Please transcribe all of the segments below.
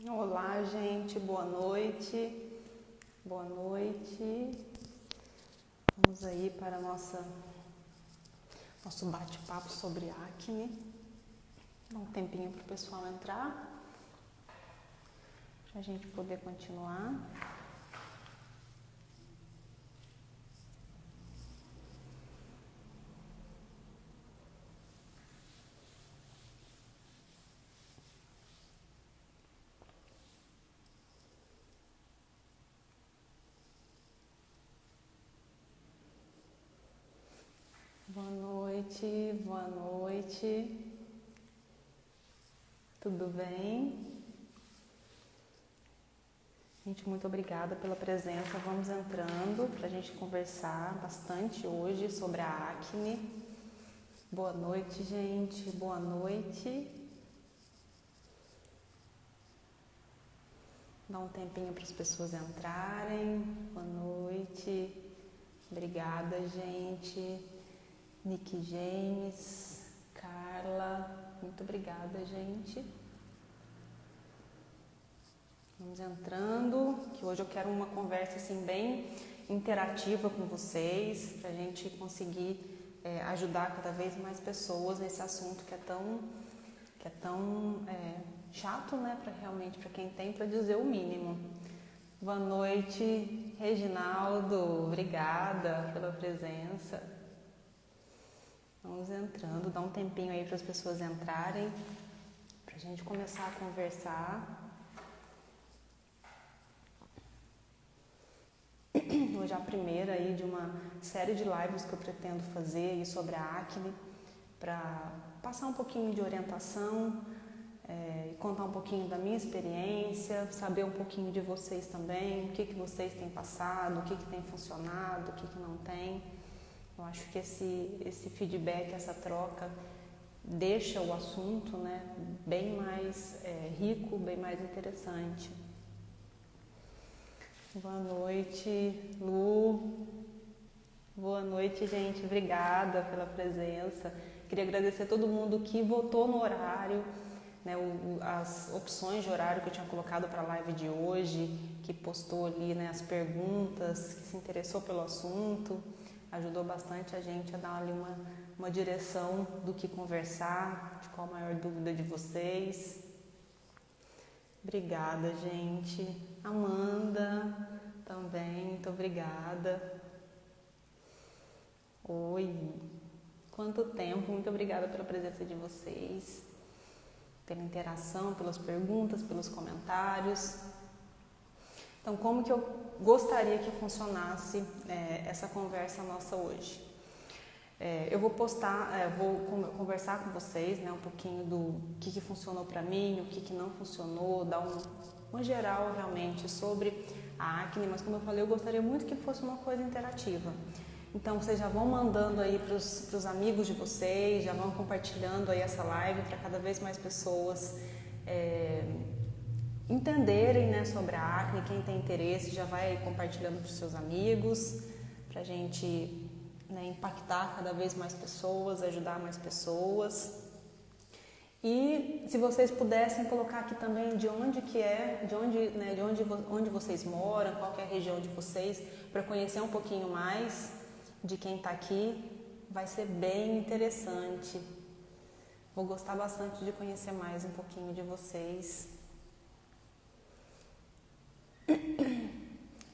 Olá, gente, boa noite. Boa noite. Vamos aí para nosso bate-papo sobre acne. Dá um tempinho para o pessoal entrar, para a gente poder continuar. Boa noite, boa noite. Tudo bem? Gente, muito obrigada pela presença. Vamos entrando para a gente conversar bastante hoje sobre a acne. Boa noite, gente. Boa noite. Dá um tempinho para as pessoas entrarem. Boa noite. Obrigada, gente. Nick James, Carla, muito obrigada, gente. Vamos entrando, que hoje eu quero uma conversa assim bem interativa com vocês, para a gente conseguir ajudar cada vez mais pessoas nesse assunto que é tão chato, né, para quem tem, para dizer o mínimo. Boa noite, Reginaldo, obrigada pela presença. Vamos entrando, dá um tempinho aí para as pessoas entrarem, para a gente começar a conversar. Hoje é a primeira aí de uma série de lives que eu pretendo fazer aí sobre a acne, para passar um pouquinho de orientação, contar um pouquinho da minha experiência, saber um pouquinho de vocês também, o que vocês têm passado, o que tem funcionado, o que não tem. Eu acho que esse feedback, essa troca, deixa o assunto, né, bem mais rico, bem mais interessante. Boa noite, Lu. Boa noite, gente. Obrigada pela presença. Queria agradecer a todo mundo que votou no horário, né, as opções de horário que eu tinha colocado para a live de hoje, que postou ali, né, as perguntas, que se interessou pelo assunto. Ajudou bastante a gente a dar ali uma direção do que conversar, de qual a maior dúvida de vocês. Obrigada, gente. Amanda, também, muito obrigada. Oi, quanto tempo, muito obrigada pela presença de vocês, pela interação, pelas perguntas, pelos comentários. Então, como que eu gostaria que funcionasse essa conversa nossa hoje? Eu vou vou conversar com vocês, né, um pouquinho do que funcionou para mim, o que não funcionou, dar uma geral realmente sobre a acne, mas como eu falei, eu gostaria muito que fosse uma coisa interativa. Então, vocês já vão mandando aí para os amigos de vocês, já vão compartilhando aí essa live para cada vez mais pessoas entenderem, né, sobre a acne. Quem tem interesse já vai compartilhando para os seus amigos, para a gente, né, impactar cada vez mais pessoas, ajudar mais pessoas. E se vocês pudessem colocar aqui também de onde vocês moram, qual que é a região de vocês, para conhecer um pouquinho mais de quem está aqui, vai ser bem interessante. Vou gostar bastante de conhecer mais um pouquinho de vocês.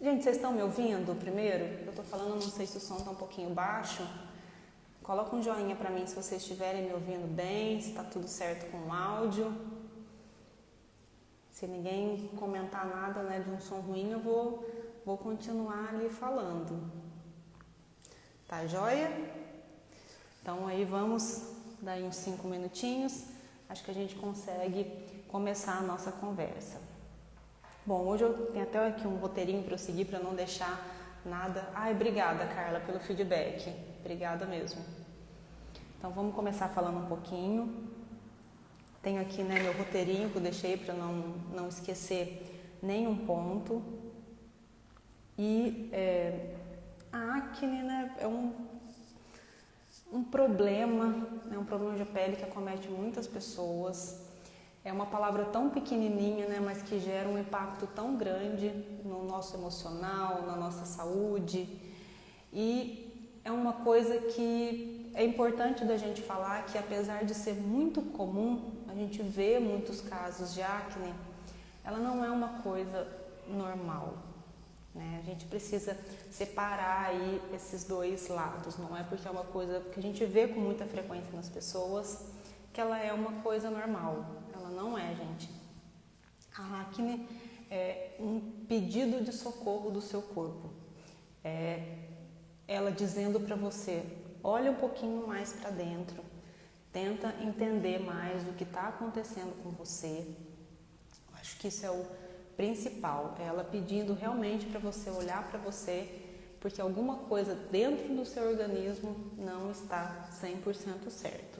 Gente, vocês estão me ouvindo primeiro? Eu estou falando, não sei se o som está um pouquinho baixo. Coloca um joinha para mim se vocês estiverem me ouvindo bem, se está tudo certo com o áudio. Se ninguém comentar nada, né, de um som ruim, eu vou continuar ali falando. Tá joia? Então aí vamos dar uns 5 minutinhos. Acho que a gente consegue começar a nossa conversa. Bom, hoje eu tenho até aqui um roteirinho para eu seguir, para não deixar nada. Ai, obrigada, Carla, pelo feedback. Obrigada mesmo. Então, vamos começar falando um pouquinho. Tenho aqui, né, meu roteirinho que eu deixei para não esquecer nenhum ponto. E a acne, né, é um problema, né, um problema de pele que acomete muitas pessoas. É uma palavra tão pequenininha, né, mas que gera um impacto tão grande no nosso emocional, na nossa saúde. E é uma coisa que é importante da gente falar que, apesar de ser muito comum, a gente vê muitos casos de acne, ela não é uma coisa normal, né? A gente precisa separar aí esses dois lados. Não é porque é uma coisa que a gente vê com muita frequência nas pessoas que ela é uma coisa normal. Ela não é, gente. A acne é um pedido de socorro do seu corpo. É ela dizendo para você, olha um pouquinho mais para dentro, tenta entender mais do que está acontecendo com você. Acho que isso é o principal, é ela pedindo realmente para você olhar para você, porque alguma coisa dentro do seu organismo não está 100% certo.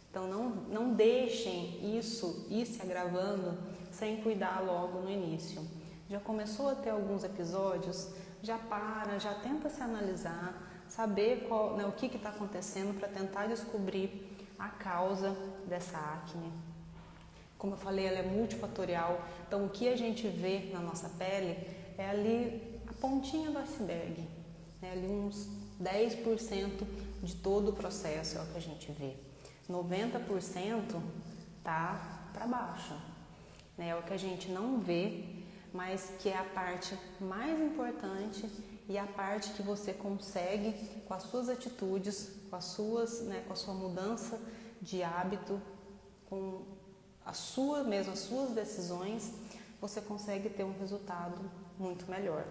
Então não deixem isso ir se agravando sem cuidar logo no início. Já começou a ter alguns episódios, já para, já tenta se analisar, saber o que está acontecendo para tentar descobrir a causa dessa acne. Como eu falei, ela é multifatorial, então o que a gente vê na nossa pele é ali a pontinha do iceberg, né? Ali uns 10% de todo o processo é o que a gente vê. 90% tá para baixo, né? É o que a gente não vê, mas que é a parte mais importante e a parte que você consegue, com as suas atitudes, com as sua mudança de hábito, com as suas decisões, você consegue ter um resultado muito melhor.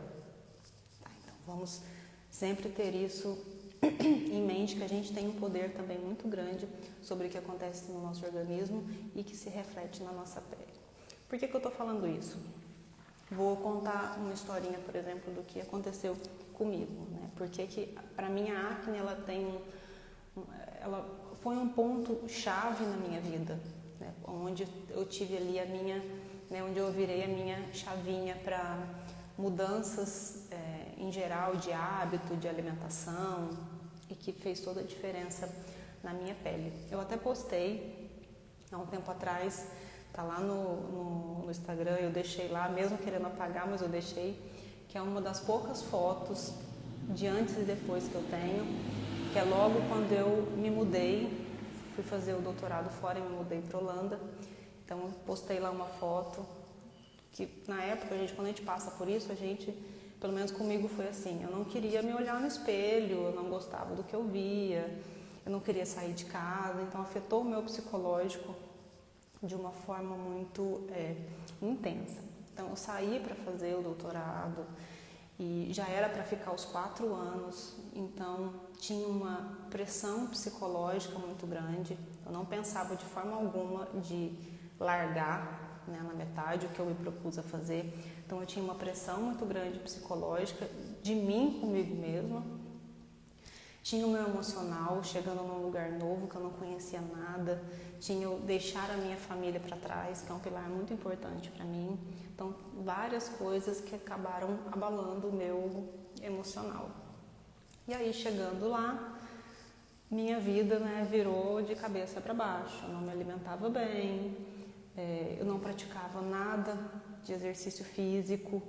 Tá, então vamos sempre ter isso em mente, que a gente tem um poder também muito grande sobre o que acontece no nosso organismo e que se reflete na nossa pele. Por que eu estou falando isso? Vou contar uma historinha, por exemplo, do que aconteceu comigo, né? Porque que para mim a acne ela foi um ponto chave na minha vida, né? Onde eu tive ali onde eu virei a minha chavinha para mudanças em geral de hábito, de alimentação, e que fez toda a diferença na minha pele. Eu até postei há um tempo atrás, tá lá no Instagram, eu deixei lá, mesmo querendo apagar, mas eu deixei, que é uma das poucas fotos de antes e depois que eu tenho, que é logo quando eu me mudei, fui fazer o doutorado fora e me mudei para Holanda. Então eu postei lá uma foto que na época, quando a gente passa por isso, pelo menos comigo foi assim, eu não queria me olhar no espelho, eu não gostava do que eu via, eu não queria sair de casa, então afetou o meu psicológico de uma forma muito intensa. Então eu saí para fazer o doutorado e já era para ficar os 4 anos, então tinha uma pressão psicológica muito grande. Eu não pensava de forma alguma de largar, né, na metade o que eu me propus a fazer. Então eu tinha uma pressão muito grande psicológica de mim comigo mesma. Tinha o meu emocional chegando num lugar novo que eu não conhecia nada. Tinha o deixar a minha família para trás, que é um pilar muito importante para mim. Então, várias coisas que acabaram abalando o meu emocional. E aí, chegando lá, minha vida, né, virou de cabeça para baixo. Eu não me alimentava bem, eu não praticava nada de exercício físico.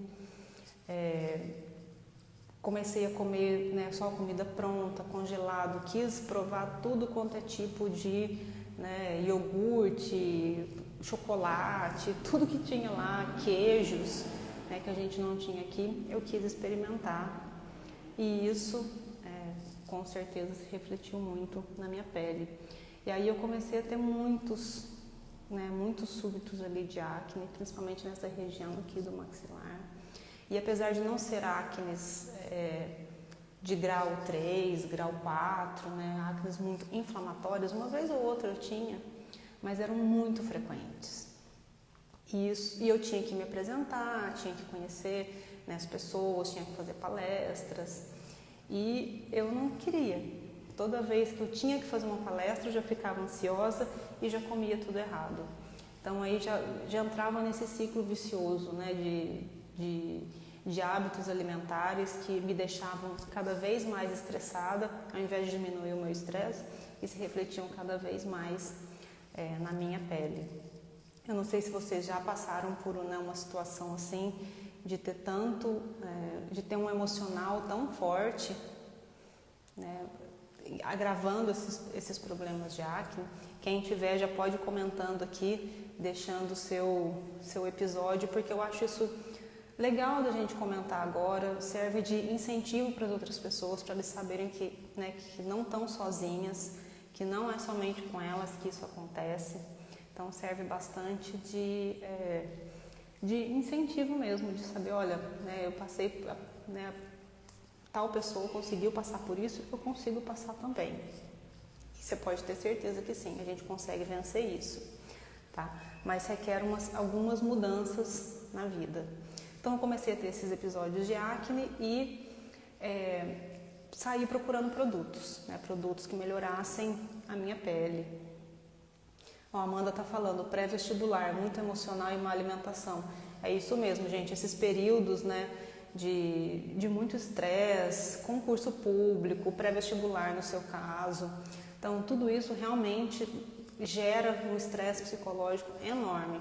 Comecei a comer, né, só comida pronta, congelado, quis provar tudo quanto é tipo de, né, iogurte, chocolate, tudo que tinha lá, queijos, né, que a gente não tinha aqui, eu quis experimentar. E isso, com certeza, se refletiu muito na minha pele. E aí eu comecei a ter muitos súbitos ali de acne, principalmente nessa região aqui do maxilar. E apesar de não ser acnes de grau 3, grau 4, né, acnes muito inflamatórias, uma vez ou outra eu tinha, mas eram muito frequentes. E eu tinha que me apresentar, tinha que conhecer, né, as pessoas, tinha que fazer palestras. E eu não queria. Toda vez que eu tinha que fazer uma palestra, eu já ficava ansiosa e já comia tudo errado. Então aí já entrava nesse ciclo vicioso, né, de hábitos alimentares que me deixavam cada vez mais estressada, ao invés de diminuir o meu estresse, e se refletiam cada vez mais na minha pele. Eu não sei se vocês já passaram por, né, uma situação assim, de ter de ter um emocional tão forte, né, agravando esses problemas de acne. Quem tiver já pode ir comentando aqui, deixando o seu episódio, porque eu acho isso legal da gente comentar agora, serve de incentivo para as outras pessoas, para eles saberem que, né, que não estão sozinhas, que não é somente com elas que isso acontece. Então serve bastante de incentivo mesmo, de saber, olha, né, eu passei, né, tal pessoa conseguiu passar por isso, eu consigo passar também. E você pode ter certeza que sim, a gente consegue vencer isso, tá? Mas requer algumas mudanças na vida. Então eu comecei a ter esses episódios de acne e saí procurando produtos, né, produtos que melhorassem a minha pele. A Amanda está falando, pré-vestibular, muito emocional e má alimentação. É isso mesmo, gente, esses períodos, né, de muito estresse, concurso público, pré-vestibular no seu caso. Então, tudo isso realmente gera um estresse psicológico enorme.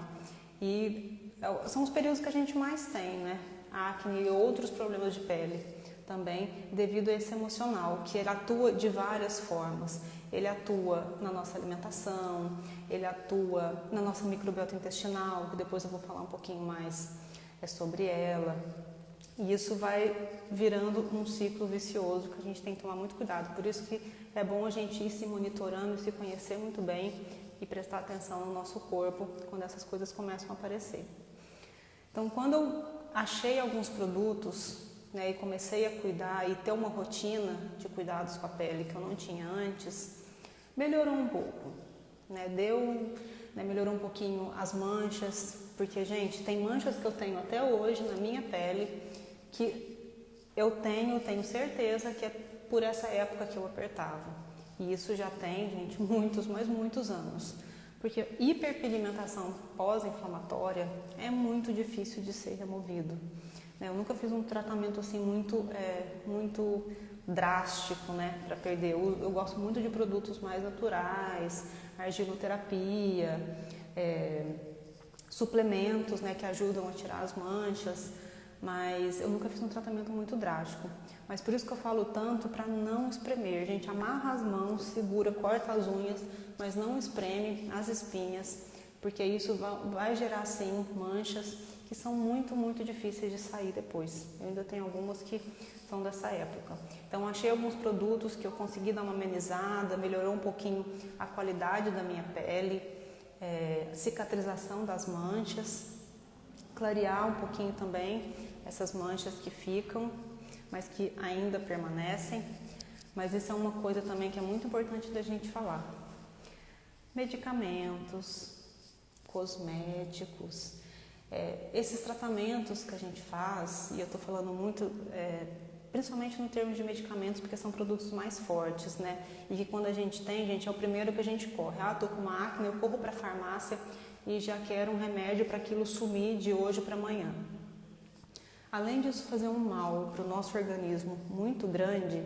E são os períodos que a gente mais tem, né? Acne e outros problemas de pele também, devido a esse emocional, que ele atua de várias formas. Ele atua na nossa alimentação, ele atua na nossa microbiota intestinal, que depois eu vou falar um pouquinho mais sobre ela. E isso vai virando um ciclo vicioso que a gente tem que tomar muito cuidado. Por isso que é bom a gente ir se monitorando e se conhecer muito bem e prestar atenção no nosso corpo quando essas coisas começam a aparecer. Então, quando eu achei alguns produtos, né, e comecei a cuidar e ter uma rotina de cuidados com a pele que eu não tinha antes, melhorou um pouco, né? Melhorou um pouquinho as manchas, porque, gente, tem manchas que eu tenho até hoje na minha pele que eu tenho certeza que é por essa época que eu apertava. E isso já tem, gente, muitos anos. Porque hiperpigmentação pós-inflamatória é muito difícil de ser removido. Eu nunca fiz um tratamento assim muito drástico, né, para perder. Eu gosto muito de produtos mais naturais, argiloterapia, suplementos, né, que ajudam a tirar as manchas, mas eu nunca fiz um tratamento muito drástico. Mas por isso que eu falo tanto para não espremer. Gente, amarra as mãos, segura, corta as unhas, mas não espreme as espinhas, porque isso vai gerar sim manchas que são muito difíceis de sair depois. Eu ainda tenho algumas que são dessa época. Então achei alguns produtos que eu consegui dar uma amenizada, melhorou um pouquinho a qualidade da minha pele, cicatrização das manchas, clarear um pouquinho também essas manchas que ficam, mas que ainda permanecem. Mas isso é uma coisa também que é muito importante da gente falar. Medicamentos, cosméticos, esses tratamentos que a gente faz, e eu estou falando muito, principalmente no termo de medicamentos, porque são produtos mais fortes, né? E que quando a gente tem, gente, é o primeiro que a gente corre. Estou com uma acne, eu corro para a farmácia e já quero um remédio para aquilo sumir de hoje para amanhã. Além disso fazer um mal para o nosso organismo muito grande,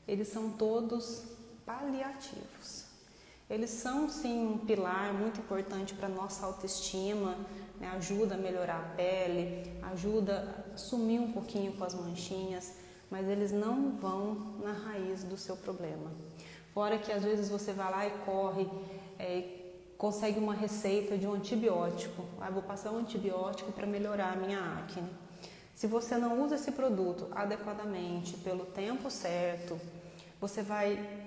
eles são todos paliativos. Eles são sim um pilar muito importante para a nossa autoestima, né? Ajuda a melhorar a pele, ajuda a sumir um pouquinho com as manchinhas, mas eles não vão na raiz do seu problema. Fora que às vezes você vai lá e corre, consegue uma receita de um antibiótico. Vou passar um antibiótico para melhorar a minha acne. Se você não usa esse produto adequadamente, pelo tempo certo, você vai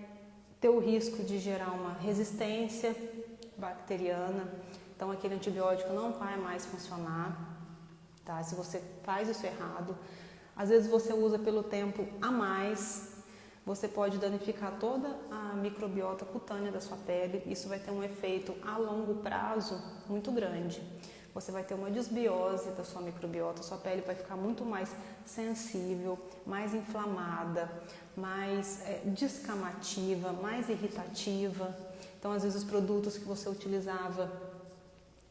ter o risco de gerar uma resistência bacteriana. Então aquele antibiótico não vai mais funcionar, tá? Se você faz isso errado. Às vezes você usa pelo tempo a mais, você pode danificar toda a microbiota cutânea da sua pele. Isso vai ter um efeito a longo prazo muito grande. Você vai ter uma desbiose da sua microbiota, sua pele vai ficar muito mais sensível, mais inflamada, mais descamativa, mais irritativa. Então, às vezes, os produtos que você utilizava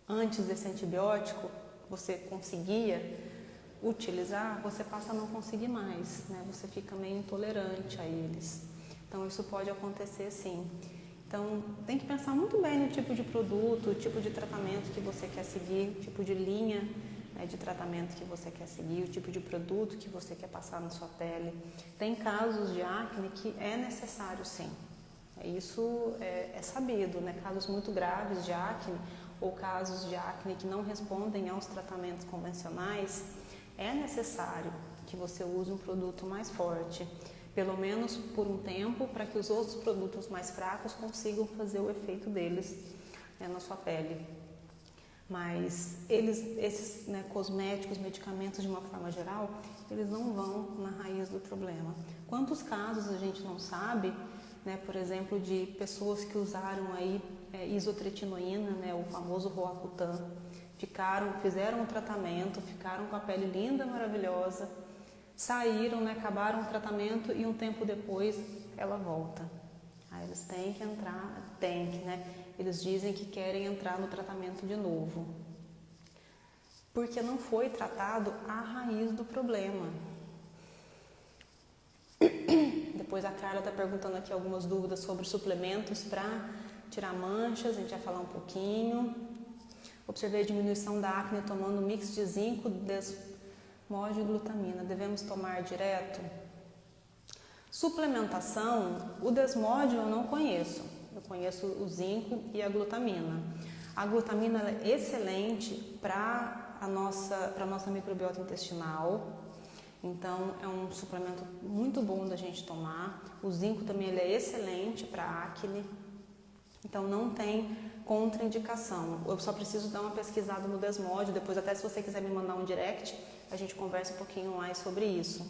antes desse antibiótico, você conseguia utilizar, você passa a não conseguir mais, né? Você fica meio intolerante a eles. Então, isso pode acontecer sim. Então, tem que pensar muito bem no tipo de produto, o tipo de tratamento que você quer seguir, o tipo de linha, né, de tratamento que você quer seguir, o tipo de produto que você quer passar na sua pele. Tem casos de acne que é necessário, sim. Isso é sabido, né? Casos muito graves de acne ou casos de acne que não respondem aos tratamentos convencionais, é necessário que você use um produto mais forte, pelo menos por um tempo, para que os outros produtos mais fracos consigam fazer o efeito deles, né, na sua pele. Mas esses, né, cosméticos, medicamentos de uma forma geral, eles não vão na raiz do problema. Quantos casos a gente não sabe, né, por exemplo, de pessoas que usaram aí isotretinoína, né, o famoso Roacutan, fizeram o tratamento, ficaram com a pele linda, maravilhosa, saíram, né, acabaram o tratamento e um tempo depois ela volta. Aí eles têm que entrar, né? Eles dizem que querem entrar no tratamento de novo, porque não foi tratado a raiz do problema. Depois a Carla está perguntando aqui algumas dúvidas sobre suplementos para tirar manchas, a gente vai falar um pouquinho. Observei a diminuição da acne tomando mix de zinco, desmódio e glutamina. Devemos tomar direto? Suplementação, o desmódio eu não conheço. Eu conheço o zinco e a glutamina. A glutamina é excelente para a nossa microbiota intestinal. Então, é um suplemento muito bom da gente tomar. O zinco também ele é excelente para acne. Então, não tem contraindicação. Eu só preciso dar uma pesquisada no desmódio. Depois, até se você quiser me mandar um direct, a gente conversa um pouquinho mais sobre isso.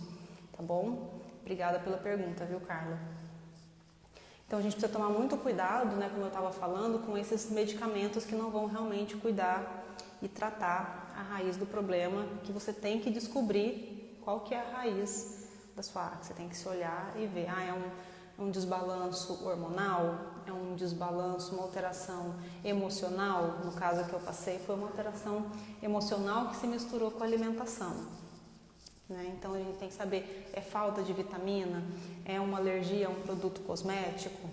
Tá bom? Obrigada pela pergunta, viu, Carla? Então, a gente precisa tomar muito cuidado, né, como eu estava falando, com esses medicamentos que não vão realmente cuidar e tratar a raiz do problema, que você tem que descobrir qual que é a raiz da sua acne. Você tem que se olhar e ver, é um desbalanço hormonal, é um desbalanço, uma alteração emocional. No caso que eu passei, foi uma alteração emocional que se misturou com a alimentação. Né? Então, a gente tem que saber, é falta de vitamina, é uma alergia a um produto cosmético?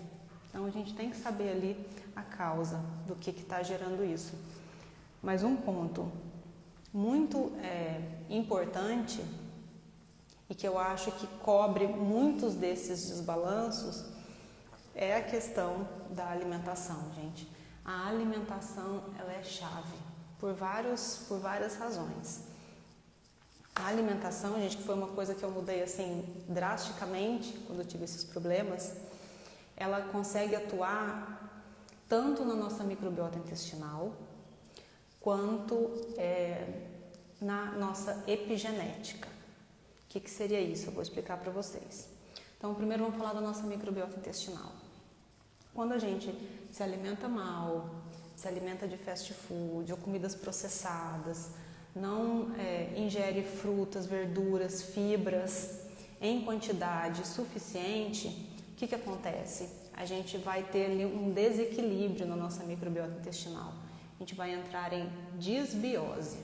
Então, a gente tem que saber ali a causa do que está gerando isso. Mas um ponto muito importante e que eu acho que cobre muitos desses desbalanços é a questão da alimentação, gente. A alimentação, ela é chave por várias razões. A alimentação, gente, que foi uma coisa que eu mudei assim drasticamente quando eu tive esses problemas, ela consegue atuar tanto na nossa microbiota intestinal quanto na nossa epigenética. O que seria isso? Eu vou explicar para vocês. Então, primeiro vamos falar da nossa microbiota intestinal. Quando a gente se alimenta mal, se alimenta de fast food ou comidas processadas, não ingere frutas, verduras, fibras em quantidade suficiente, o que acontece? A gente vai ter ali um desequilíbrio na nossa microbiota intestinal. A gente vai entrar em disbiose.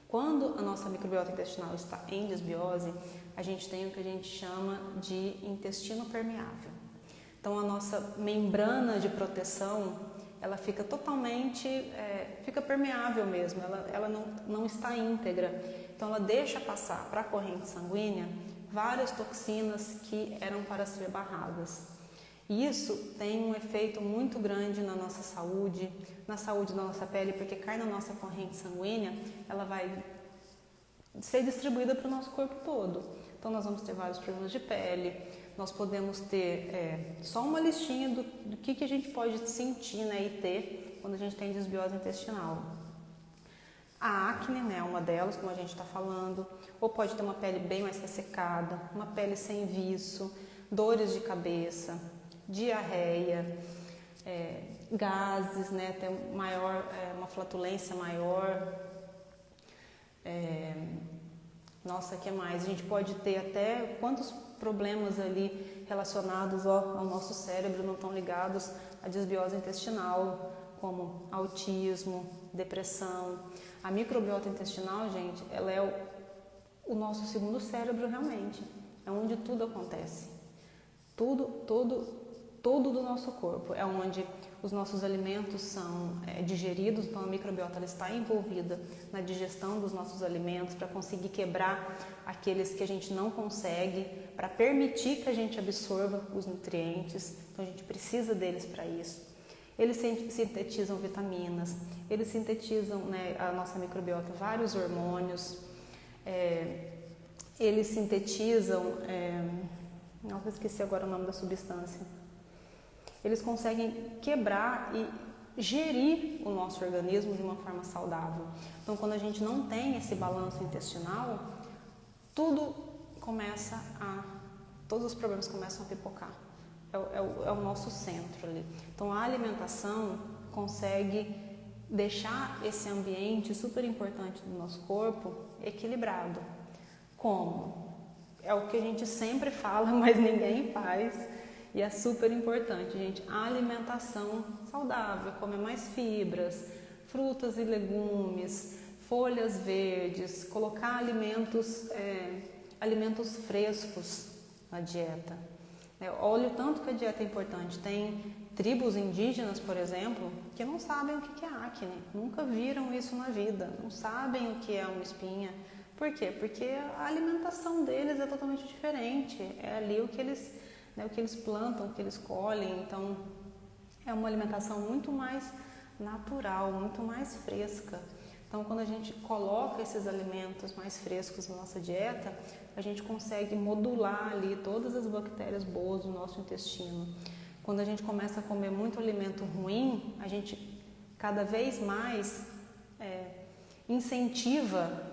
Quando a nossa microbiota intestinal está em disbiose, a gente tem o que a gente chama de intestino permeável. Então, a nossa membrana de proteção, ela fica totalmente, fica permeável mesmo, ela não está íntegra. Então, ela deixa passar para a corrente sanguínea várias toxinas que eram para ser barradas. E isso tem um efeito muito grande na nossa saúde, na saúde da nossa pele, porque cai na nossa corrente sanguínea, ela vai ser distribuída para o nosso corpo todo. Então, nós vamos ter vários problemas de pele, nós podemos ter só uma listinha do que a gente pode sentir, né, e ter quando a gente tem desbiose intestinal. A acne, né, é uma delas, como a gente está falando, ou pode ter uma pele bem mais ressecada, uma pele sem viço, dores de cabeça, diarreia, gases, né, ter uma flatulência maior. Nossa, o que mais? A gente pode ter até quantos problemas ali relacionados ao nosso cérebro não estão ligados à desbiose intestinal, como autismo, depressão. A microbiota intestinal, gente, ela é o nosso segundo cérebro realmente. É onde tudo acontece. Tudo todo do nosso corpo, é onde os nossos alimentos são digeridos, então a microbiota ela está envolvida na digestão dos nossos alimentos para conseguir quebrar aqueles que a gente não consegue, para permitir que a gente absorva os nutrientes, então a gente precisa deles para isso. Eles sintetizam vitaminas, eles sintetizam, né, a nossa microbiota, vários hormônios, eles sintetizam, nossa, esqueci agora o nome da substância. Eles conseguem quebrar e gerir o nosso organismo de uma forma saudável. Então, quando a gente não tem esse balanço intestinal, todos os problemas começam a pipocar. É o nosso centro ali. Então, a alimentação consegue deixar esse ambiente super importante do nosso corpo equilibrado. Como? É o que a gente sempre fala, mas ninguém faz. E é super importante, gente, a alimentação saudável, comer mais fibras, frutas e legumes, folhas verdes, colocar alimentos frescos na dieta. Olha o tanto que a dieta é importante. Tem tribos indígenas, por exemplo, que não sabem o que é acne, nunca viram isso na vida, não sabem o que é uma espinha. Por quê? Porque a alimentação deles é totalmente diferente, é ali o que eles plantam, o que eles colhem, então é uma alimentação muito mais natural, muito mais fresca. Então, quando a gente coloca esses alimentos mais frescos na nossa dieta, a gente consegue modular ali todas as bactérias boas do nosso intestino. Quando a gente começa a comer muito alimento ruim, a gente cada vez mais incentiva.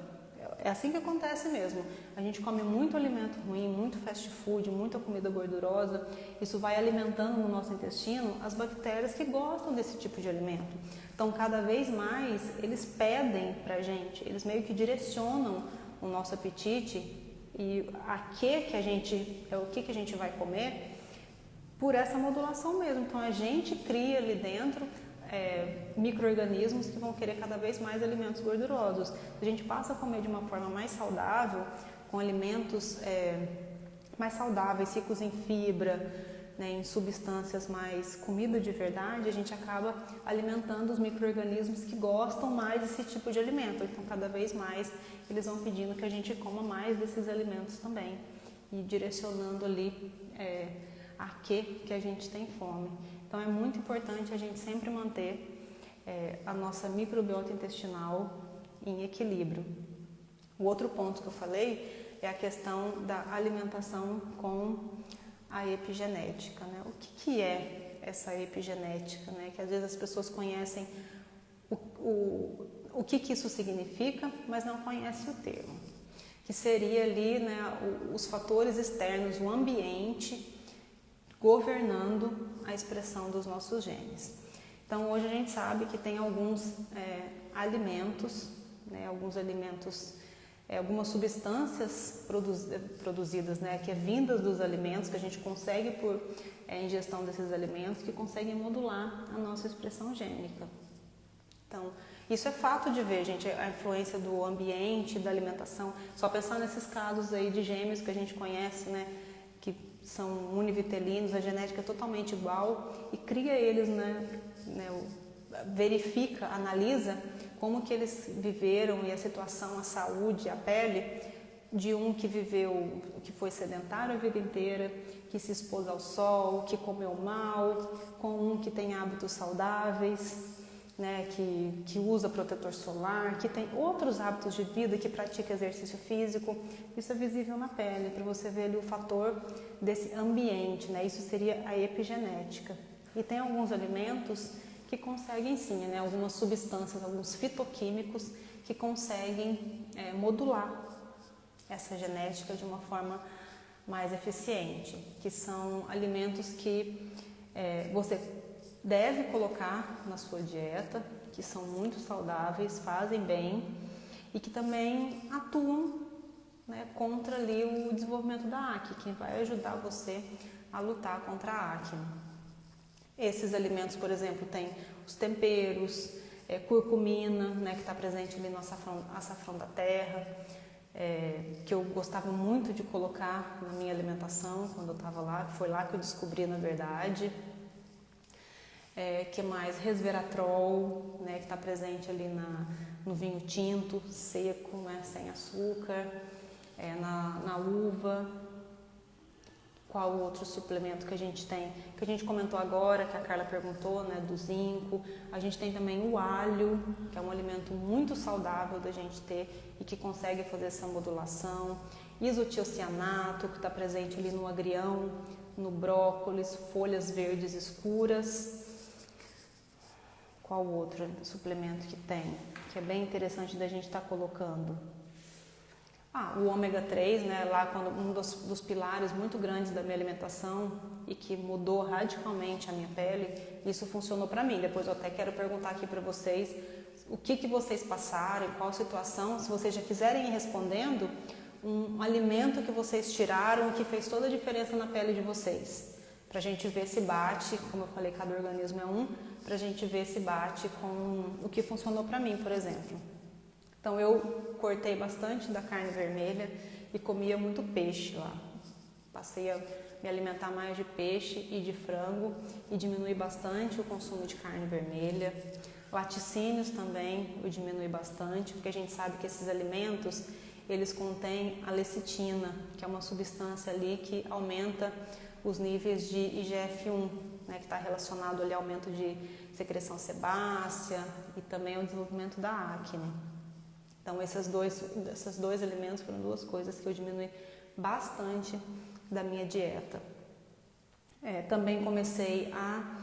É assim que acontece mesmo. A gente come muito alimento ruim, muito fast food, muita comida gordurosa. Isso vai alimentando no nosso intestino as bactérias que gostam desse tipo de alimento. Então, cada vez mais, eles pedem pra gente, eles meio que direcionam o nosso apetite e o que a gente vai comer por essa modulação mesmo. Então, a gente cria ali dentro micro-organismos que vão querer cada vez mais alimentos gordurosos. A gente passa a comer de uma forma mais saudável, com alimentos mais saudáveis, ricos em fibra, né, em substâncias mais comida de verdade, a gente acaba alimentando os micro-organismos que gostam mais desse tipo de alimento. Então, cada vez mais, eles vão pedindo que a gente coma mais desses alimentos também e direcionando ali a que a gente tem fome. Então, é muito importante a gente sempre manter a nossa microbiota intestinal em equilíbrio. O outro ponto que eu falei é a questão da alimentação com a epigenética, né? O que é essa epigenética, né? Que às vezes as pessoas conhecem o que isso significa, mas não conhecem o termo. Que seria ali, né, os fatores externos, o ambiente governando a expressão dos nossos genes. Então, hoje a gente sabe que tem alguns alimentos, né, algumas substâncias produzidas, né, que é vindas dos alimentos, que a gente consegue por ingestão desses alimentos, que conseguem modular a nossa expressão gênica. Então, isso é fato de ver, gente, a influência do ambiente, da alimentação. Só pensar nesses casos aí de gêmeos que a gente conhece, né, que são univitelinos, a genética é totalmente igual e cria eles, verifica, analisa como que eles viveram e a situação, a saúde, a pele de um que viveu, que foi sedentário a vida inteira, que se expôs ao sol, que comeu mal, com um que tem hábitos saudáveis, né, que usa protetor solar, que tem outros hábitos de vida, que pratica exercício físico. Isso é visível na pele, para você ver ali o fator desse ambiente, né? Isso seria a epigenética. E tem alguns alimentos que conseguem sim, né, algumas substâncias, alguns fitoquímicos que conseguem modular essa genética de uma forma mais eficiente, que são alimentos que você deve colocar na sua dieta, que são muito saudáveis, fazem bem e que também atuam, né, contra ali o desenvolvimento da acne, que vai ajudar você a lutar contra a acne. Esses alimentos, por exemplo, tem os temperos, curcumina, né, que está presente ali no açafrão da terra, que eu gostava muito de colocar na minha alimentação quando eu estava lá, foi lá que eu descobri na verdade. Que mais? Resveratrol, né, que está presente ali no vinho tinto, seco, né, sem açúcar, na uva. Qual outro suplemento que a gente tem? Que a gente comentou agora, que a Carla perguntou, né, do zinco. A gente tem também o alho, que é um alimento muito saudável da gente ter e que consegue fazer essa modulação. Isotiocianato, que está presente ali no agrião, no brócolis, folhas verdes escuras. Qual outro suplemento que tem? Que é bem interessante da gente estar colocando. O ômega 3, né, lá quando um dos pilares muito grandes da minha alimentação e que mudou radicalmente a minha pele, isso funcionou para mim. Depois eu até quero perguntar aqui para vocês o que vocês passaram, em qual situação, se vocês já quiserem ir respondendo, um alimento que vocês tiraram que fez toda a diferença na pele de vocês. Para a gente ver se bate, como eu falei, cada organismo é um, para a gente ver se bate com o que funcionou para mim, por exemplo. Então eu cortei bastante da carne vermelha e comia muito peixe lá. Passei a me alimentar mais de peixe e de frango e diminui bastante o consumo de carne vermelha. Laticínios também eu diminui bastante, porque a gente sabe que esses alimentos, eles contêm a lecitina, que é uma substância ali que aumenta os níveis de IGF-1, né, que está relacionado ali ao aumento de secreção sebácea e também ao desenvolvimento da acne. Então esses dois alimentos foram duas coisas que eu diminui bastante da minha dieta. Também comecei a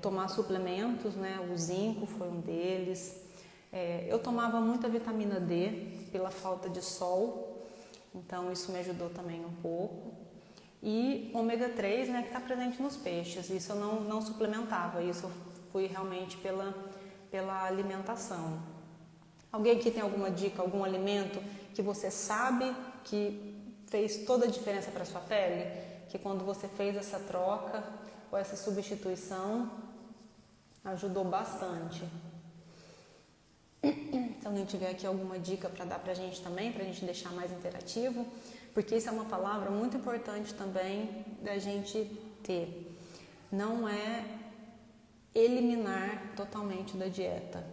tomar suplementos, né? O zinco foi um deles. Eu tomava muita vitamina D pela falta de sol, então isso me ajudou também um pouco. E ômega 3, né, que está presente nos peixes, isso eu não suplementava, isso eu fui realmente pela alimentação. Alguém aqui tem alguma dica, algum alimento que você sabe que fez toda a diferença para a sua pele? Que quando você fez essa troca ou essa substituição, ajudou bastante? Se alguém tiver aqui alguma dica para dar para a gente também, para a gente deixar mais interativo, porque isso é uma palavra muito importante também da gente ter. Não é eliminar totalmente da dieta.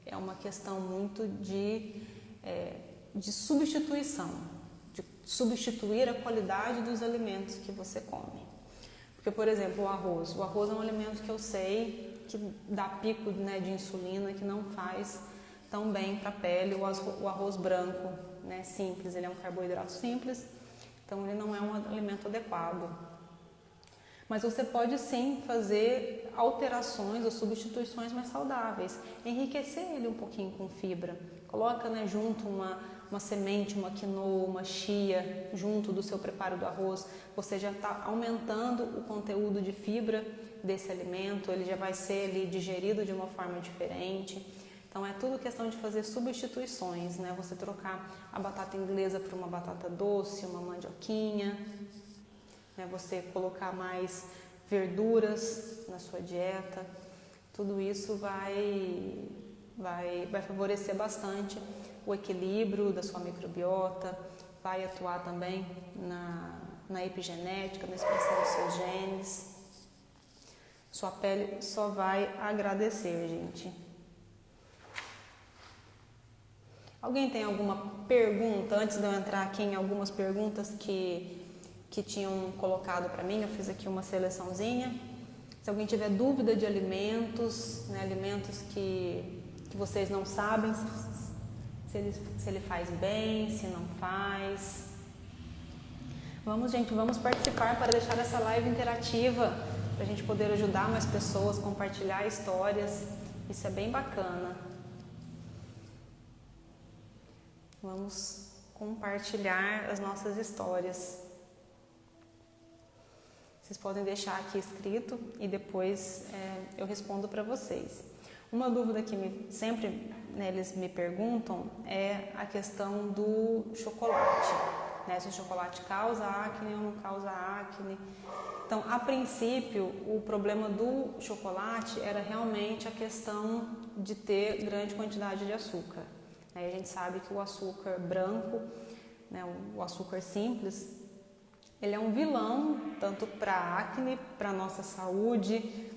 É uma questão muito de substituição, de substituir a qualidade dos alimentos que você come. Porque, por exemplo, o arroz é um alimento que eu sei que dá pico, né, de insulina, que não faz tão bem para a pele. O arroz branco, né, simples, ele é um carboidrato simples, então ele não é um alimento adequado. Mas você pode sim fazer alterações ou substituições mais saudáveis, enriquecer ele um pouquinho com fibra. Coloca, né, junto uma semente, uma quinoa, uma chia, junto do seu preparo do arroz. Você já está aumentando o conteúdo de fibra desse alimento, ele já vai ser ali digerido de uma forma diferente. Então é tudo questão de fazer substituições, né? Você trocar a batata inglesa por uma batata doce, uma mandioquinha, né? Você colocar mais verduras na sua dieta. Tudo isso vai favorecer bastante o equilíbrio da sua microbiota, vai atuar também na epigenética, na expressão dos seus genes. Sua pele só vai agradecer, gente. Alguém tem alguma pergunta? Antes de eu entrar aqui em algumas perguntas que tinham colocado para mim, eu fiz aqui uma seleçãozinha. Se alguém tiver dúvida de alimentos, né, alimentos que vocês não sabem se ele faz bem, se não faz. Vamos, gente, vamos participar para deixar essa live interativa, para a gente poder ajudar mais pessoas, compartilhar histórias. Isso é bem bacana. Vamos compartilhar as nossas histórias. Vocês podem deixar aqui escrito e depois eu respondo para vocês. Uma dúvida que sempre, né, eles me perguntam é a questão do chocolate, né? Se o chocolate causa acne ou não causa acne. Então, a princípio, o problema do chocolate era realmente a questão de ter grande quantidade de açúcar. Aí a gente sabe que o açúcar branco, né, o açúcar simples, ele é um vilão tanto para a acne, para a nossa saúde,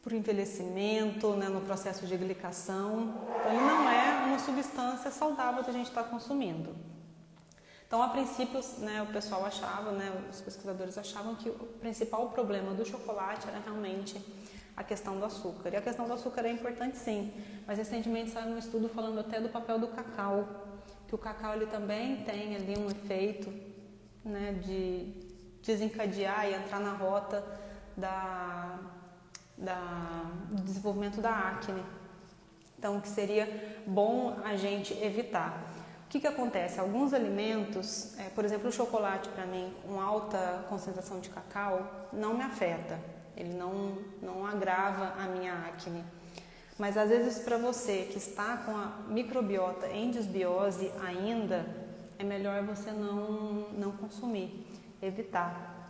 para o envelhecimento, né, no processo de glicação. Então, ele não é uma substância saudável que a gente está consumindo. Então, a princípio, né, o pessoal achava, né, os pesquisadores achavam que o principal problema do chocolate era realmente a questão do açúcar. E a questão do açúcar é importante sim, mas recentemente saiu um estudo falando até do papel do cacau, que o cacau ele também tem ali um efeito, né, de desencadear e entrar na rota do desenvolvimento da acne. Então, o que seria bom a gente evitar. O que acontece? Alguns alimentos, por exemplo, o chocolate para mim, com alta concentração de cacau, não me afeta. Ele não agrava a minha acne. Mas às vezes para você que está com a microbiota em desbiose ainda, é melhor você não consumir, evitar,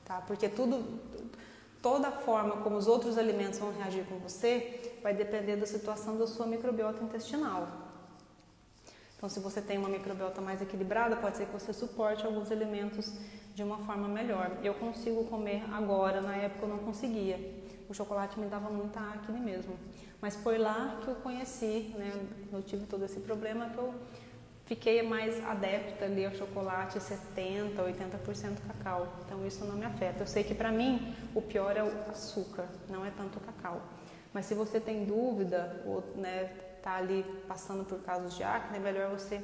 tá? Porque toda a forma como os outros alimentos vão reagir com você vai depender da situação da sua microbiota intestinal. Então, se você tem uma microbiota mais equilibrada, pode ser que você suporte alguns alimentos de uma forma melhor. Eu consigo comer agora, na época eu não conseguia. O chocolate me dava muita acne mesmo. Mas foi lá que eu conheci, né? Eu tive todo esse problema que eu fiquei mais adepta ali ao chocolate 70%, 80% cacau. Então isso não me afeta. Eu sei que para mim o pior é o açúcar, não é tanto o cacau. Mas se você tem dúvida ou, né, tá ali passando por casos de acne, é melhor você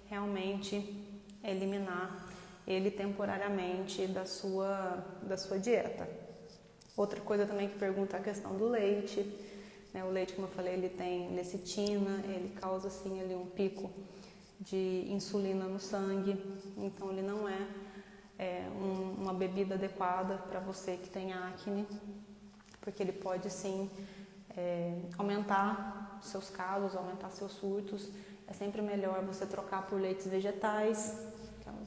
realmente eliminar ele temporariamente da sua dieta. Outra coisa também que pergunta é a questão do leite. Né? O leite, como eu falei, ele tem lecitina, ele causa assim ali um pico de insulina no sangue, então ele não é uma bebida adequada para você que tem acne, porque ele pode sim aumentar seus casos, aumentar seus surtos. É sempre melhor você trocar por leites vegetais,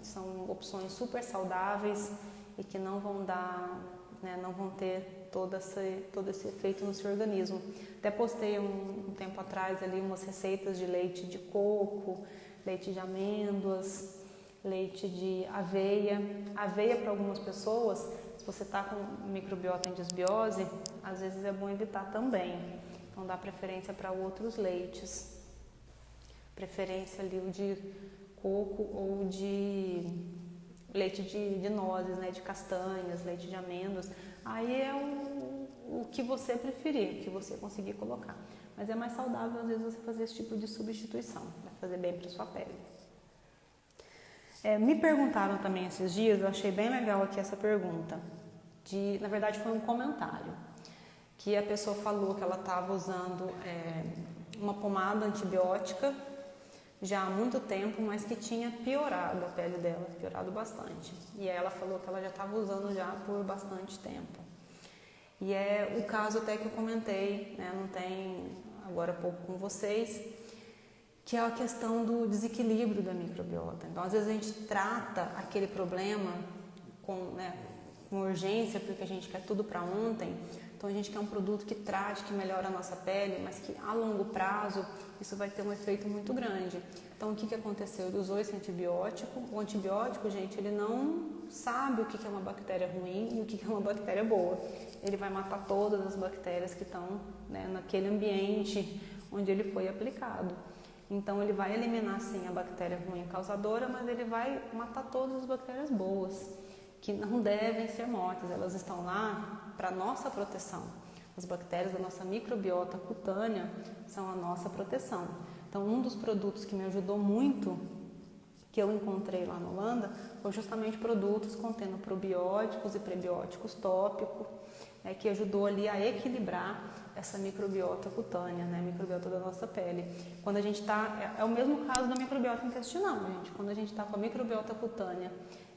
que são opções super saudáveis e que não vão dar, né, não vão ter todo esse efeito no seu organismo. Até postei um tempo atrás ali umas receitas de leite de coco, leite de amêndoas, leite de aveia. Aveia para algumas pessoas, se você está com microbiota em desbiose, às vezes é bom evitar também. Então dá preferência para outros leites. Preferência ali o de coco ou de leite de nozes, né, de castanhas, leite de amêndoas. Aí é o que você preferir, o que você conseguir colocar. Mas é mais saudável, às vezes, você fazer esse tipo de substituição. Vai fazer bem para sua pele. Me perguntaram também esses dias, eu achei bem legal aqui essa pergunta. Na verdade, foi um comentário. Que a pessoa falou que ela estava usando uma pomada antibiótica já há muito tempo, mas que tinha piorado a pele dela, piorado bastante. E ela falou que ela já estava usando já por bastante tempo. E é o caso até que eu comentei, né, não tem agora há pouco com vocês, que é a questão do desequilíbrio da microbiota. Então, às vezes a gente trata aquele problema com urgência, porque a gente quer tudo para ontem. Então, a gente quer um produto que trate, que melhore a nossa pele, mas que a longo prazo isso vai ter um efeito muito grande. Então, o que aconteceu? Ele usou esse antibiótico. O antibiótico, gente, ele não sabe o que é uma bactéria ruim e o que é uma bactéria boa. Ele vai matar todas as bactérias que estão, né, naquele ambiente onde ele foi aplicado. Então, ele vai eliminar, sim, a bactéria ruim causadora, mas ele vai matar todas as bactérias boas, que não devem ser mortas. Elas estão lá para nossa proteção. As bactérias da nossa microbiota cutânea são a nossa proteção. Então, um dos produtos que me ajudou muito, que eu encontrei lá na Holanda, foi justamente produtos contendo probióticos e prebióticos tópicos, que ajudou ali a equilibrar essa microbiota cutânea, né, a microbiota da nossa pele. Quando a gente está, é o mesmo caso da microbiota intestinal, gente. Quando a gente está com a microbiota cutânea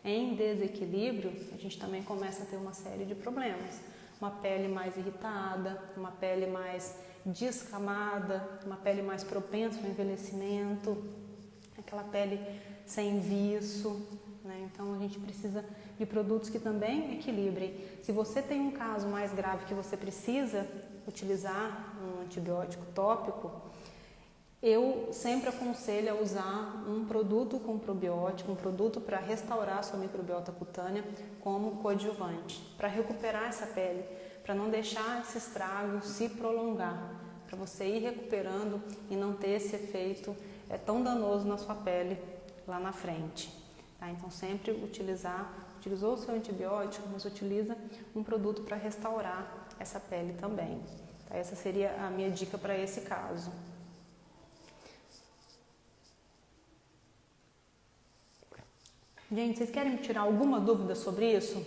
em desequilíbrio, a gente também começa a ter uma série de problemas. Uma pele mais irritada, uma pele mais descamada, uma pele mais propensa ao envelhecimento, aquela pele sem viço, né? Então a gente precisa de produtos que também equilibrem. Se você tem um caso mais grave que você precisa utilizar um antibiótico tópico, eu sempre aconselho a usar um produto com probiótico, um produto para restaurar a sua microbiota cutânea como coadjuvante, para recuperar essa pele, para não deixar esse estrago se prolongar, para você ir recuperando e não ter esse efeito tão danoso na sua pele lá na frente. Tá? Então sempre utilizou o seu antibiótico, mas utiliza um produto para restaurar essa pele também. Tá? Essa seria a minha dica para esse caso. Gente, vocês querem me tirar alguma dúvida sobre isso?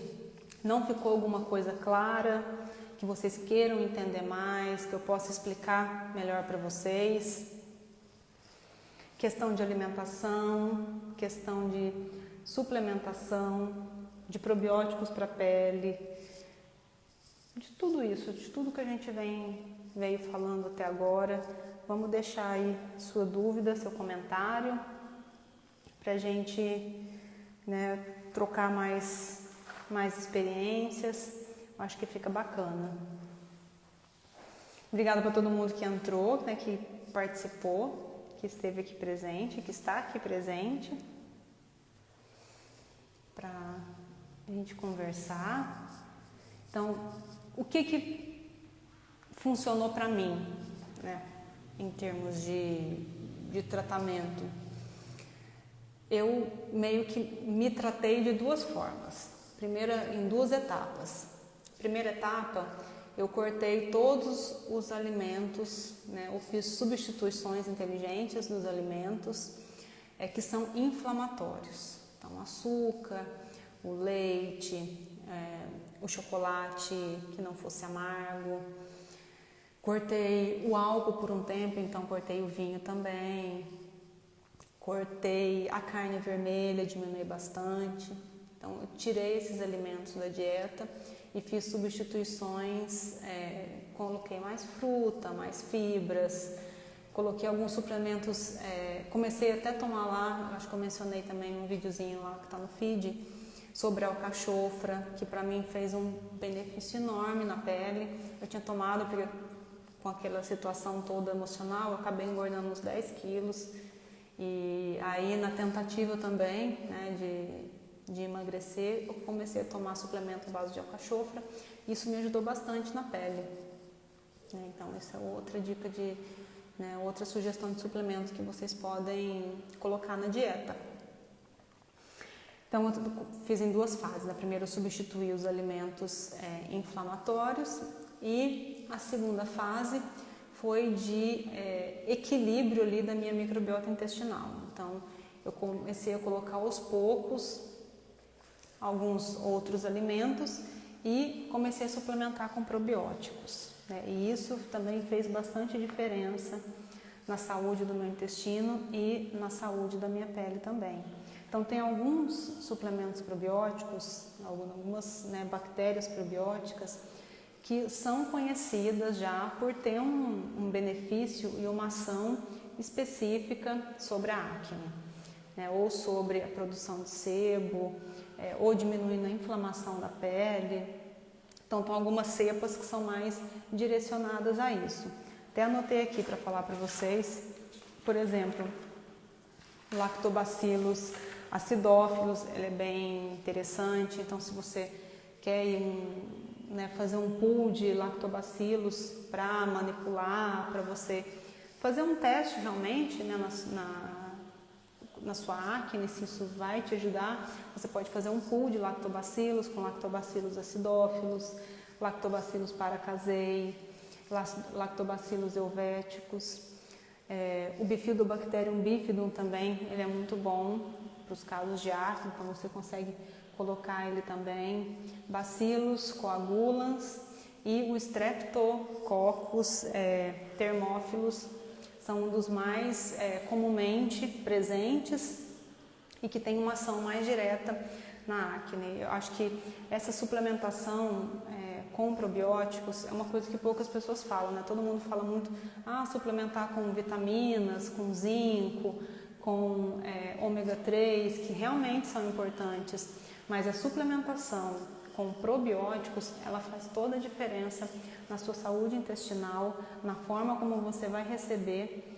Não ficou alguma coisa clara? Que vocês queiram entender mais? Que eu possa explicar melhor para vocês? Questão de alimentação, questão de suplementação, de probióticos para a pele, de tudo isso, de tudo que a gente veio falando até agora. Vamos deixar aí sua dúvida, seu comentário, para a gente trocar mais experiências. Acho que fica bacana. Obrigada para todo mundo que entrou, que participou, que esteve aqui presente, que está aqui presente, para a gente conversar. Então, o que funcionou para mim, em termos de tratamento? Eu meio que me tratei de duas formas. Primeira, em duas etapas. Primeira etapa, eu cortei todos os alimentos, eu fiz substituições inteligentes dos alimentos que são inflamatórios. Então, açúcar, o leite, o chocolate que não fosse amargo. Cortei o álcool por um tempo, então cortei o vinho também. Cortei a carne vermelha, diminui bastante. Então, eu tirei esses alimentos da dieta e fiz substituições, coloquei mais fruta, mais fibras, coloquei alguns suplementos, comecei até a tomar lá, acho que eu mencionei também um videozinho lá que está no feed, sobre a alcachofra, que para mim fez um benefício enorme na pele. Eu tinha tomado, porque com aquela situação toda emocional, eu acabei engordando uns 10 quilos. E aí, na tentativa também de emagrecer, eu comecei a tomar suplemento à base de alcachofra. Isso me ajudou bastante na pele. Então, essa é outra dica outra sugestão de suplemento que vocês podem colocar na dieta. Então, eu fiz em duas fases. Na primeira, eu substituí os alimentos inflamatórios, e a segunda fase foi de equilíbrio ali da minha microbiota intestinal. Então, eu comecei a colocar aos poucos alguns outros alimentos e comecei a suplementar com probióticos. E isso também fez bastante diferença na saúde do meu intestino e na saúde da minha pele também. Então, tem alguns suplementos probióticos, algumas bactérias probióticas, que são conhecidas já por ter um benefício e uma ação específica sobre a acne, ou sobre a produção de sebo, ou diminuindo a inflamação da pele. Então, tem algumas cepas que são mais direcionadas a isso. Até anotei aqui para falar para vocês, por exemplo, Lactobacillus acidófilos, ele é bem interessante. Então, se você quer fazer um pool de lactobacillus para manipular, para você fazer um teste realmente na sua acne, se isso vai te ajudar, você pode fazer um pool de lactobacillus com lactobacillus acidófilos, lactobacillus paracasei, lactobacillus helvéticos, o Bifidobacterium bifidum também, ele é muito bom para os casos de acne, então você consegue colocar ele também, Bacillus coagulans e o Streptococcus thermophilus, são um dos mais comumente presentes e que tem uma ação mais direta na acne. Eu acho que essa suplementação com probióticos é uma coisa que poucas pessoas falam, Todo mundo fala muito, suplementar com vitaminas, com zinco, com ômega 3, que realmente são importantes, mas a suplementação com probióticos, ela faz toda a diferença na sua saúde intestinal, na forma como você vai receber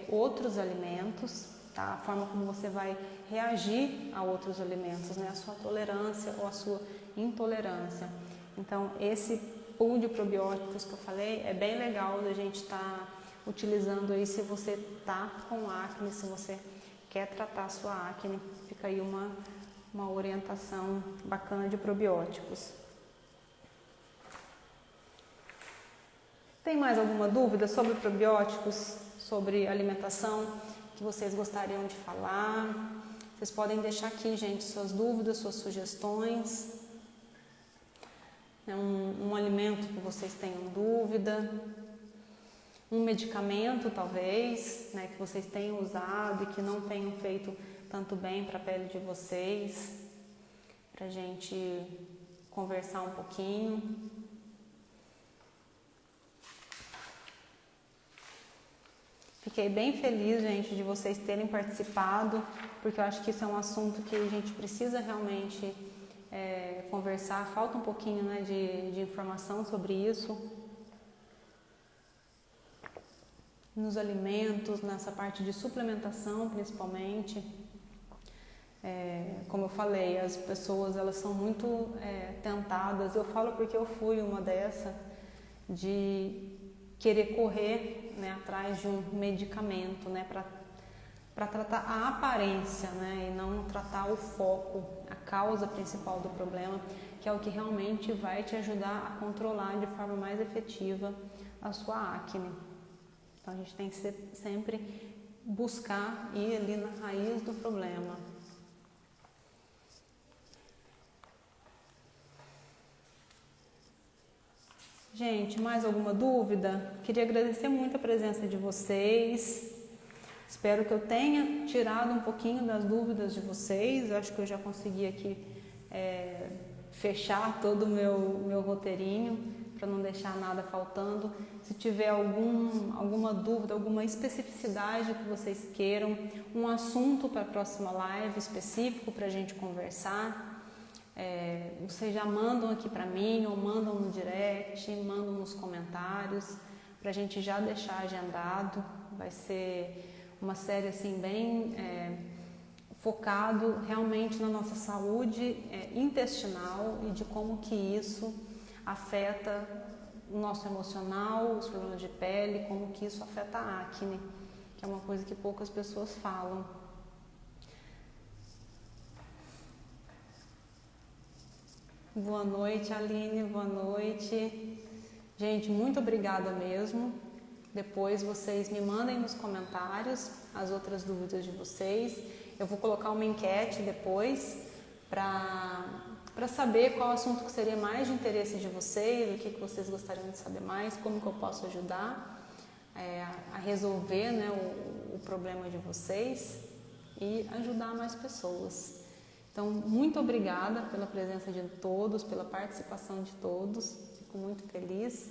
outros alimentos, tá? A forma como você vai reagir a outros alimentos, né? A sua tolerância ou a sua intolerância. Então, esse pool de probióticos que eu falei é bem legal da gente estar utilizando aí se você está com acne, se você quer tratar a sua acne, fica aí uma orientação bacana de probióticos. Tem mais alguma dúvida sobre probióticos, sobre alimentação que vocês gostariam de falar? Vocês podem deixar aqui, gente, suas dúvidas, suas sugestões. Um alimento que vocês tenham dúvida, um medicamento talvez, né, que vocês tenham usado e que não tenham feito tanto bem para a pele de vocês, para a gente conversar um pouquinho. Fiquei bem feliz, gente, de vocês terem participado, porque eu acho que isso é um assunto que a gente precisa realmente conversar. Falta um pouquinho, né, de informação sobre isso. Nos alimentos, nessa parte de suplementação principalmente. Como eu falei, as pessoas elas são muito tentadas. Eu falo porque eu fui uma dessa, de querer correr, né, atrás de um medicamento, né, para tratar a aparência, né, e não tratar o foco, a causa principal do problema, que é o que realmente vai te ajudar a controlar de forma mais efetiva a sua acne. Então a gente tem que sempre buscar ir ali na raiz do problema. Gente, mais alguma dúvida? Queria agradecer muito a presença de vocês. Espero que eu tenha tirado um pouquinho das dúvidas de vocês. Eu acho que eu já consegui aqui fechar todo o meu roteirinho para não deixar nada faltando. Se tiver alguma dúvida, alguma especificidade que vocês queiram, um assunto para a próxima live específico para a gente conversar, vocês já mandam aqui para mim, ou mandam no direct, mandam nos comentários, para a gente já deixar agendado. Vai ser uma série assim bem focado realmente na nossa saúde intestinal e de como que isso afeta o nosso emocional, os problemas de pele, como que isso afeta a acne, que é uma coisa que poucas pessoas falam. Boa noite, Aline, boa noite. Gente, muito obrigada mesmo. Depois vocês me mandem nos comentários as outras dúvidas de vocês. Eu vou colocar uma enquete depois para saber qual assunto que seria mais de interesse de vocês, o que vocês gostariam de saber mais, como que eu posso ajudar a resolver, né, o problema de vocês e ajudar mais pessoas. Então, muito obrigada pela presença de todos, pela participação de todos. Fico muito feliz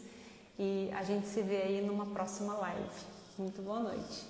e a gente se vê aí numa próxima live. Muito boa noite.